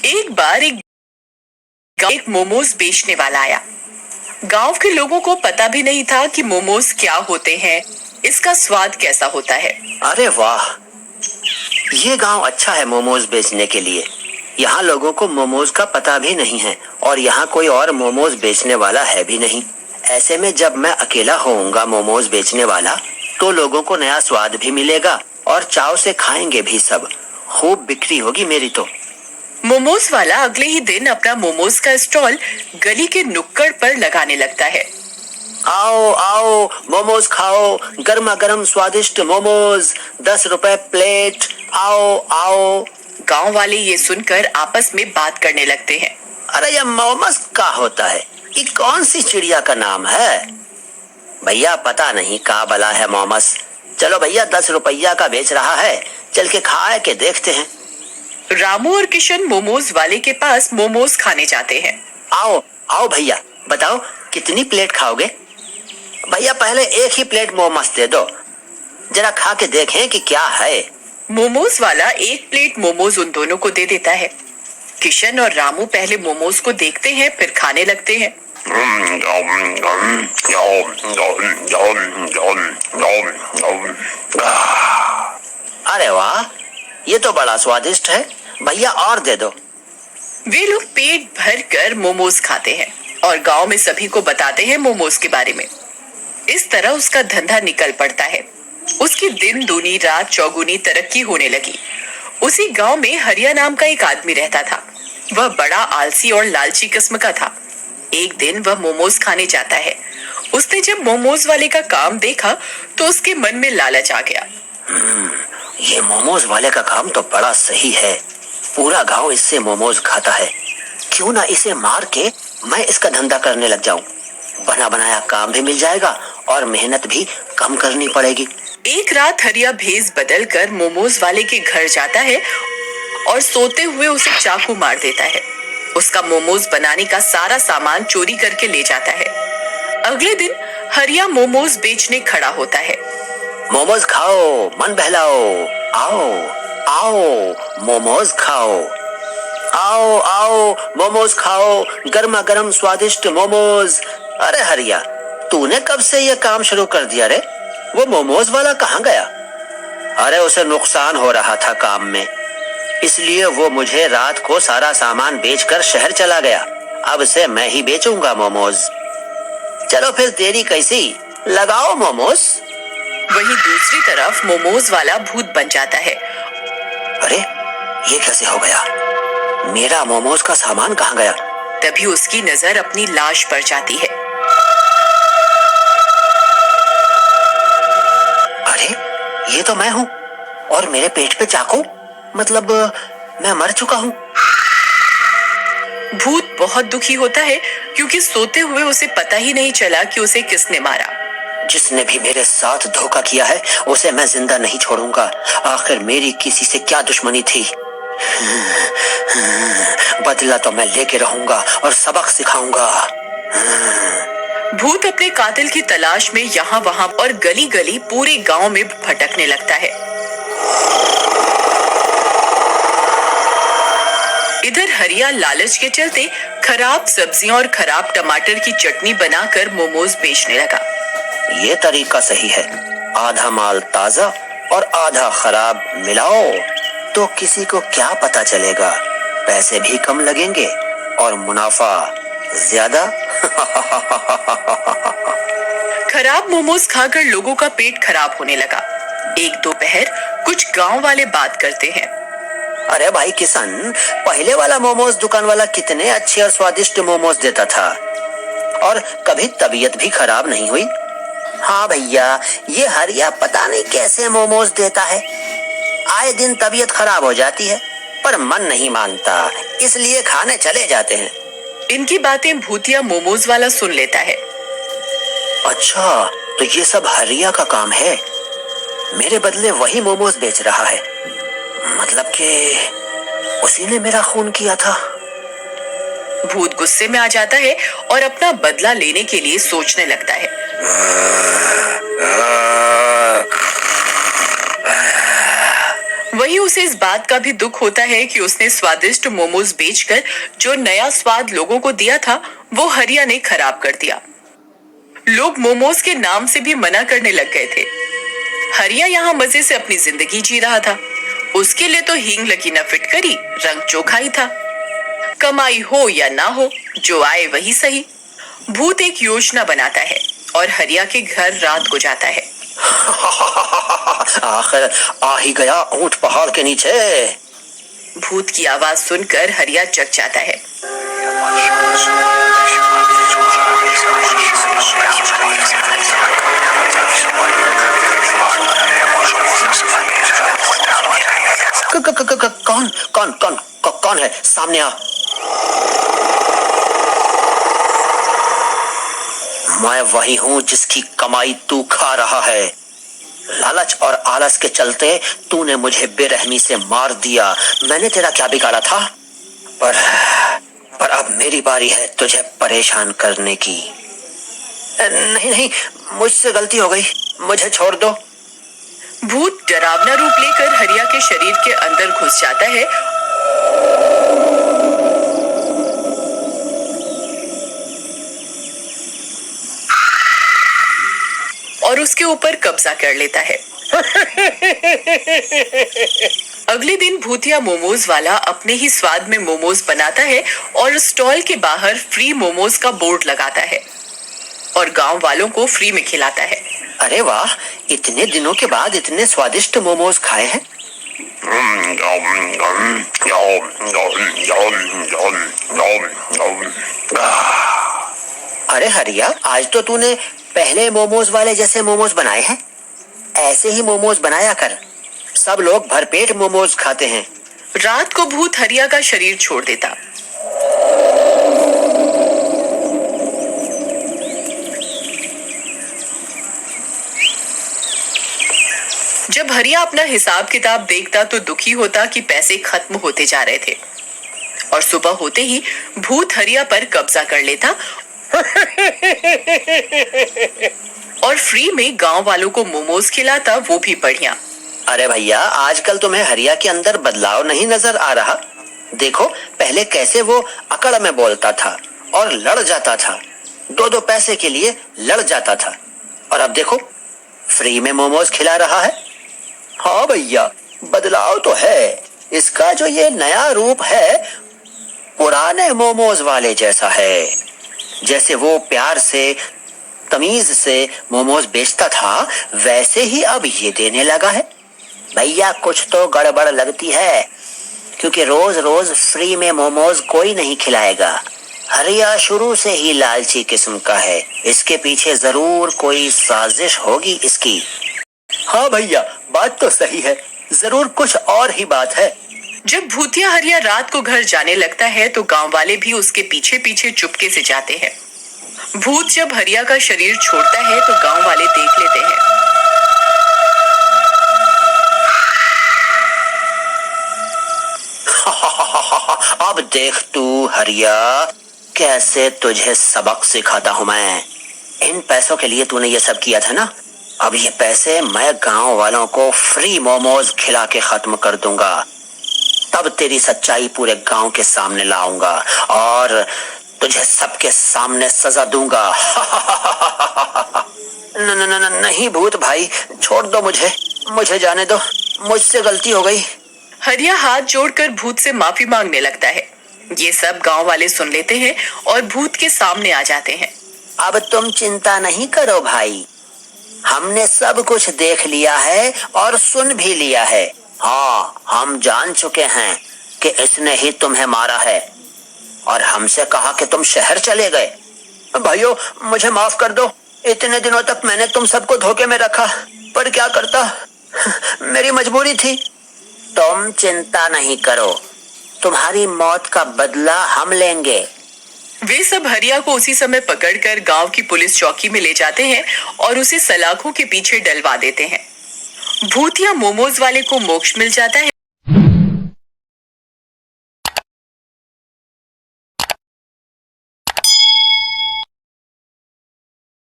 एक बार एक मोमोज बेचने वाला आया। गांव के लोगों को पता भी नहीं था कि मोमोज क्या होते हैं, इसका स्वाद कैसा होता है। अरे वाह, ये गांव अच्छा है मोमोज बेचने के लिए। यहाँ लोगों को मोमोज का पता भी नहीं है और यहाँ कोई और मोमोज बेचने वाला है भी नहीं। ऐसे में जब मैं अकेला होऊंगा मोमोज बेचने वाला, तो लोगों को नया स्वाद भी मिलेगा और चाव से खाएंगे भी सब। खूब बिक्री होगी मेरी तो। मोमोज वाला अगले ही दिन अपना मोमोज का स्टॉल गली के नुक्कड़ पर लगाने लगता है। आओ आओ, मोमोज खाओ, गर्मा गर्म स्वादिष्ट मोमोज, 10 रुपए प्लेट, आओ आओ। गांव वाले ये सुनकर आपस में बात करने लगते हैं। अरे ये मोमोज क्या होता है? ये कौन सी चिड़िया का नाम है? भैया पता नहीं का बला है मोमोज। चलो भैया 10 रुपया का बेच रहा है, चल के खा के देखते हैं। रामू और किशन मोमोज वाले के पास मोमोज खाने जाते हैं। आओ आओ भैया, बताओ कितनी प्लेट खाओगे? भैया पहले एक ही प्लेट मोमोज दे दो, जरा खा के देखें कि क्या है। मोमोज वाला एक प्लेट मोमोज उन दोनों को दे देता है। किशन और रामू पहले मोमोज को देखते हैं, फिर खाने लगते हैं। अरे वाह, ये तो बड़ा स्वादिष्ट है, भैया और दे दो। वे लोग पेट भर कर मोमोज खाते हैं और गांव में सभी को बताते हैं मोमोज के बारे में। इस तरह उसका धंधा निकल पड़ता है। उसकी दिन दूनी रात चौगुनी तरक्की होने लगी। उसी गांव में हरिया नाम का एक आदमी रहता था। वह बड़ा आलसी और लालची किस्म का था। एक दिन वह मोमोज खाने जाता है। उसने जब मोमोज वाले का काम देखा तो उसके मन में लालच आ गया। ये मोमोज वाले का काम तो बड़ा सही है। पूरा गांव इससे मोमोज खाता है। क्यों ना इसे मार के मैं इसका धंधा करने लग जाऊं। बना बनाया काम भी मिल जाएगा और मेहनत भी कम करनी पड़ेगी। एक रात हरिया भेस बदल कर मोमोज वाले के घर जाता है और सोते हुए उसे चाकू मार देता है। उसका मोमोज बनाने का सारा सामान चोरी करके ले जाता है। अगले दिन हरिया मोमोज बेचने खड़ा होता है। मोमोज खाओ, मन बहलाओ, आओ आओ मोमोज खाओ, आओ आओ मोमोज खाओ, गर्मा गर्म स्वादिष्ट मोमोज। अरे हरिया, तूने कब से ये काम शुरू कर दिया रे? वो मोमोज वाला कहाँ गया? अरे उसे नुकसान हो रहा था काम में, इसलिए वो मुझे रात को सारा सामान बेचकर शहर चला गया। अब से मैं ही बेचूंगा मोमोज। चलो फिर देरी कैसी, लगाओ मोमोज। वहीं दूसरी तरफ मोमोज वाला भूत बन जाता है। अरे ये कैसे हो गया? मेरा मोमोज का सामान कहाँ गया? तभी उसकी नजर अपनी लाश पर जाती है। अरे ये तो मैं हूँ और मेरे पेट पे चाकू, मतलब मैं मर चुका हूँ। भूत बहुत दुखी होता है क्योंकि सोते हुए उसे पता ही नहीं चला कि उसे किसने मारा। जिसने भी मेरे साथ धोखा किया है उसे मैं जिंदा नहीं छोड़ूंगा। आखिर मेरी किसी से क्या दुश्मनी थी? बदला तो मैं लेके रहूंगा और सबक सिखाऊंगा। भूत अपने कातिल की तलाश में यहाँ वहाँ और गली गली पूरे गांव में भटकने लगता है। इधर हरिया लालच के चलते खराब सब्जियां और खराब टमाटर की चटनी बनाकर मोमोज बेचने लगा। ये तरीका सही है। आधा माल ताजा और आधा खराब मिलाओ तो किसी को क्या पता चलेगा। पैसे भी कम लगेंगे और मुनाफा ज्यादा। खराब मोमोज खाकर लोगों का पेट खराब होने लगा। एक दोपहर कुछ गांव वाले बात करते हैं। अरे भाई किशन, पहले वाला मोमोज दुकान वाला कितने अच्छे और स्वादिष्ट मोमोज देता था और कभी तबीयत भी खराब नहीं हुई। हाँ भैया, ये हरिया पता नहीं कैसे मोमोज देता है। आए दिन तबीयत खराब हो जाती है पर मन नहीं मानता, इसलिए खाने चले जाते हैं। इनकी बातें भूतिया मोमोज वाला सुन लेता है। अच्छा, तो ये सब हरिया का काम है। मेरे बदले वही मोमोज बेच रहा है, मतलब कि उसी ने मेरा खून किया था। भूत गुस्से में आ जाता है और अपना बदला लेने के लिए सोचने लगता है। वहीं उसे इस बात का भी दुख होता है कि उसने स्वादिष्ट मोमोज बेचकर जो नया स्वाद लोगों को दिया था वो हरिया ने खराब कर दिया। लोग मोमोज के नाम से भी मना करने लग गए थे। हरिया यहाँ मजे से अपनी जिंदगी जी रहा था। उसके लिए तो हींग लगी न फिटकरी, रंग चोखा ही था। कमाई हो या ना हो, जो आए वही सही। भूत एक योजना बनाता है और हरिया के घर रात को जाता है। आखिर आ ही गया ऊंट पहाड़ के नीचे। भूत की आवाज सुनकर हरिया जग जाता है। कौन कौन कौन कौन है? सामने आ। मैं वही हूँ जिसकी कमाई तू खा रहा है। लालच और आलस के चलते तूने मुझे बेरहमी से मार दिया। मैंने तेरा क्या बिगाड़ा था? पर अब मेरी बारी है तुझे परेशान करने की। नहीं नहीं, मुझसे गलती हो गई, मुझे छोड़ दो। भूत डरावना रूप लेकर हरिया के शरीर के अंदर घुस जाता है और उसके ऊपर कब्जा कर लेता है। अगले दिन भूतिया मोमोज वाला अपने ही स्वाद में मोमोज बनाता है और स्टॉल के बाहर फ्री मोमोज का बोर्ड लगाता है और गांव वालों को फ्री में खिलाता है। अरे वाह, इतने दिनों के बाद इतने स्वादिष्ट मोमोज खाए हैं। अरे हरिया, आज तो तूने पहले मोमोज वाले जैसे मोमोज बनाए हैं। ऐसे ही मोमोज बनाया कर, सब लोग भरपेट मोमोज खाते हैं। रात को भूत हरिया का शरीर छोड़ देता। जब हरिया अपना हिसाब किताब देखता तो दुखी होता कि पैसे खत्म होते जा रहे थे और सुबह होते ही भूत हरिया पर कब्जा कर लेता और फ्री में गांव वालों को मोमोज खिलाता, वो भी बढ़िया। अरे भैया, आजकल तुम्हें हरिया के अंदर बदलाव नहीं नजर आ रहा? देखो, पहले कैसे वो अकड़ में बोलता था और लड़ जाता था, 2-2 पैसे के लिए लड़ जाता था, और अब देखो फ्री में मोमोज खिला रहा है। हाँ भैया, बदलाव तो है। इसका जो ये नया रूप है पुराने मोमोज वाले जैसा है। जैसे वो प्यार से तमीज से मोमोज बेचता था, वैसे ही अब ये देने लगा है। भैया, कुछ तो गड़बड़ लगती है, क्योंकि रोज रोज फ्री में मोमोज कोई नहीं खिलाएगा। हरिया शुरू से ही लालची किस्म का है, इसके पीछे जरूर कोई साजिश होगी इसकी। हाँ भैया, बात तो सही है, जरूर कुछ और ही बात है। जब भूतिया हरिया रात को घर जाने लगता है तो गांव वाले भी उसके पीछे पीछे चुपके से जाते हैं। भूत जब हरिया का शरीर छोड़ता है तो गांव वाले देख लेते हैं। अब देख तू हरिया, कैसे तुझे सबक सिखाता हूँ मैं। इन पैसों के लिए तूने ये सब किया था ना, अब ये पैसे मैं गांव वालों को फ्री मोमोज खिला के खत्म कर दूंगा। तब तेरी सच्चाई पूरे गांव के सामने लाऊंगा और तुझे सबके सामने सजा दूंगा। नहीं भूत भाई, छोड़ दो मुझे जाने दो, मुझसे गलती हो गई। हरिया हाथ जोड़कर भूत से माफी मांगने लगता है। ये सब गांव वाले सुन लेते हैं और भूत के सामने आ जाते हैं। अब तुम चिंता नहीं करो भाई, हमने सब कुछ देख लिया है और सुन भी लिया है। हाँ, हम जान चुके हैं कि इसने ही तुम्हें मारा है और हमसे कहा कि तुम शहर चले गए। भाइयों, मुझे माफ कर दो, इतने दिनों तक मैंने तुम सबको धोखे में रखा, पर क्या करता, मेरी मजबूरी थी। तुम चिंता नहीं करो, तुम्हारी मौत का बदला हम लेंगे। वे सब हरिया को उसी समय पकड़कर गांव की पुलिस चौकी में ले जाते हैं और उसे सलाखों के पीछे डलवा देते हैं। भूतिया मोमोज वाले को मोक्ष मिल जाता है